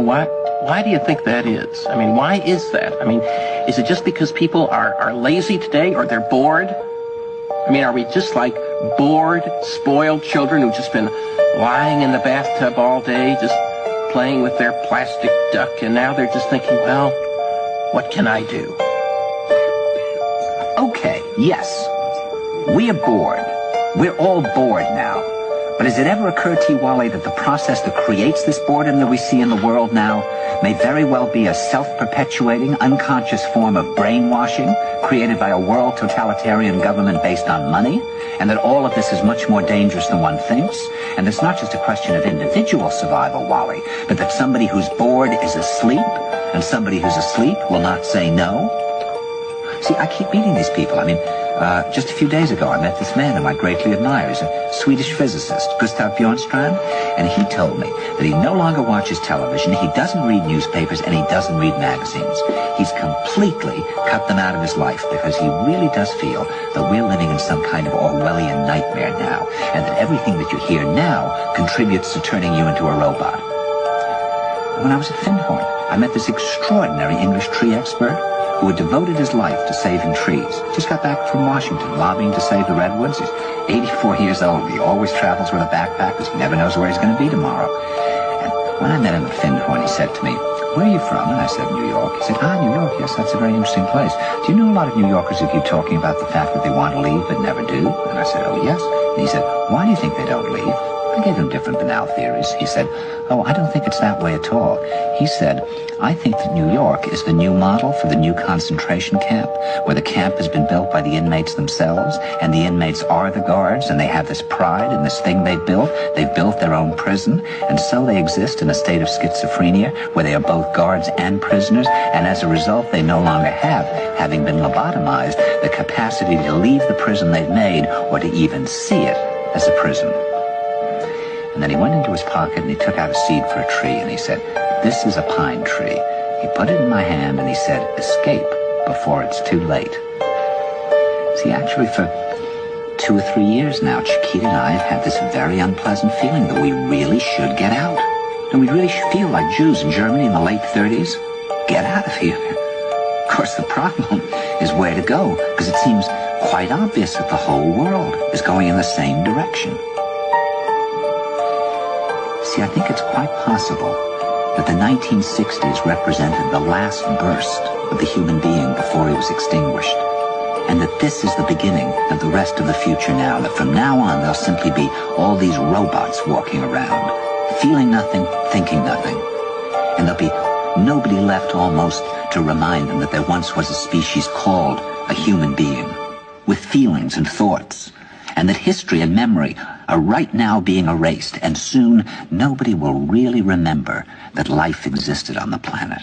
Why do you think that is? I mean, why is that? I mean, is it just because people are lazy today, or they're bored? I mean, are we just like bored, spoiled children who've just been lying in the bathtub all day, just playing with their plastic duck, and now they're just thinking, well, what can I do? Okay, yes, we are bored. We're all bored now. But has it ever occurred to you, Wally, that the process that creates this boredom that we see in the world now may very well be a self-perpetuating, unconscious form of brainwashing created by a world totalitarian government based on money, and that all of this is much more dangerous than one thinks, and it's not just a question of individual survival, Wally, but that somebody who's bored is asleep, and somebody who's asleep will not say no? See, I keep meeting these people. I mean, just a few days ago, I met this man whom I greatly admire. He's a Swedish physicist, Gustav Bjornstrand, and he told me that he no longer watches television, he doesn't read newspapers, and he doesn't read magazines. He's completely cut them out of his life because he really does feel that we're living in some kind of Orwellian nightmare now, and that everything that you hear now contributes to turning you into a robot. And when I was at Findhorn, I met this extraordinary English tree expert who had devoted his life to saving trees. Just got back from Washington, lobbying to save the redwoods. He's 84 years old. He always travels with a backpack because he never knows where he's going to be tomorrow. And when I met him at Findhorn, he said to me, "Where are you from?" And I said, "New York." He said, "New York, yes, that's a very interesting place. Do you know a lot of New Yorkers who keep talking about the fact that they want to leave but never do?" And I said, "Oh, yes." And he said, "Why do you think they don't leave?" I gave him different banal theories. He said, "Oh, I don't think it's that way at all." He said, "I think that New York is the new model for the new concentration camp, where the camp has been built by the inmates themselves, and the inmates are the guards, and they have this pride in this thing they've built. They've built their own prison, and so they exist in a state of schizophrenia, where they are both guards and prisoners, and as a result, they no longer have, having been lobotomized, the capacity to leave the prison they've made, or to even see it as a prison." And then he went into his pocket and he took out a seed for a tree and he said, "This is a pine tree." He put it in my hand and he said, "Escape before it's too late." See, actually for 2 or 3 years now, Chiquita and I have had this very unpleasant feeling that we really should get out. And we really feel like Jews in Germany in the late 30s. Get out of here. Of course, the problem is where to go, because it seems quite obvious that the whole world is going in the same direction. See, I think it's quite possible that the 1960s represented the last burst of the human being before he was extinguished, and that this is the beginning of the rest of the future now, that from now on there'll simply be all these robots walking around, feeling nothing, thinking nothing, and there'll be nobody left almost to remind them that there once was a species called a human being, with feelings and thoughts, and that history and memory are right now being erased, and soon nobody will really remember that life existed on the planet.